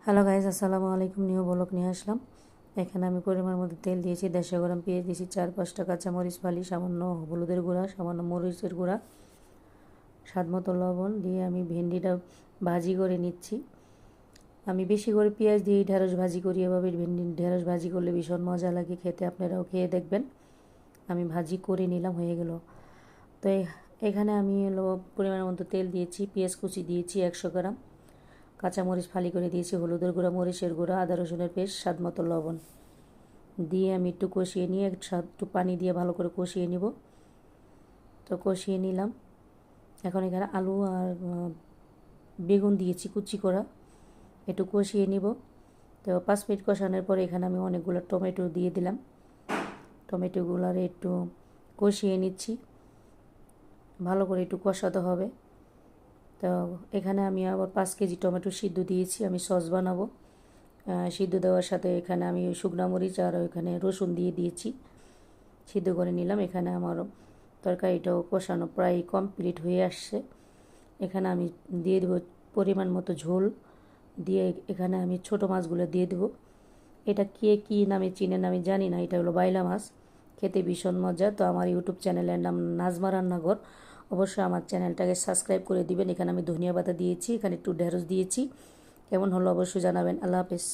Hello guys, আসসালামু আলাইকুম। New blog নিয়ে আসলাম। এখানে আমি পরিমাণ মতো তেল দিয়েছি, 150 গ্রাম পেঁয়াজ দিয়েছি, 4-5টা কাঁচামরিচ ফালি, সামান্য হলুদের গুঁড়া, সামান্য মরিচের গুঁড়া, স্বাদ মতো লবণ দিয়ে আমি ভেন্ডিটা ভাজি করে নিচ্ছি। আমি বেশি করে পেঁয়াজ দিয়ে ঢেঁড়স ভাজি করি। এভাবে ভেন্ডি ঢেঁড়স ভাজি করলে ভীষণ মজা লাগে খেতে, আপনারাও খেয়ে দেখবেন। আমি ভাজি করে নিলাম, হয়ে গেল। তো এখানে আমি পরিমাণ মতো তেল দিয়েছি, পেঁয়াজ কুচি দিয়েছি 100 গ্রাম, কাঁচামরিচ ফালি করে দিয়েছি, হলুদের গুঁড়া, মরিচের গুঁড়া, আদা রসুনের পেস্ট, স্বাদ মতো লবণ দিয়ে আমি একটু কষিয়ে নিয়ে একটু পানি দিয়ে ভালো করে কষিয়ে নিব। তো কষিয়ে নিলাম। এখন এখানে আলু আর বেগুন দিয়েছি কুচি করা, একটু কষিয়ে নিব। তো 5 মিনিট কষানোর পরে এখানে আমি অনেকগুলো টমেটো দিয়ে দিলাম। টমেটোগুলোর একটু কষিয়ে নিচ্ছি, ভালো করে একটু কষাতে হবে। তো এখানে আমি আবার 5 কেজি টমেটো সিদ্ধ দিয়েছি, আমি সস বানাবো। সিদ্ধ দেওয়ার সাথে এখানে আমি শুকনো মরিচ আর ওইখানে রসুন দিয়ে দিয়েছি, সিদ্ধ করে নিলাম। এখানে আমার তরকারিটাও কষানো প্রায় কমপ্লিট হয়ে আসছে। এখানে আমি দিয়ে দেবো পরিমাণ মতো ঝোল দিয়ে, এখানে আমি ছোট মাছগুলো দিয়ে দেবো। এটা কে কী নামে চিনেন আমি জানি না, এটা হলো বাইলা মাছ, খেতে ভীষণ মজা। তো আমার ইউটিউব চ্যানেলের নাম নাজমা রান্নাঘর, অবশ্যই আমার চ্যানেলটাকে সাবস্ক্রাইব করে দিবেন। এখানে আমি ধনিয়া পাতা দিয়েছি, এখানে একটু ঢেঁড়স দিয়েছি। কেমন হলো অবশ্যই জানাবেন। আল্লাহ হাফেজ।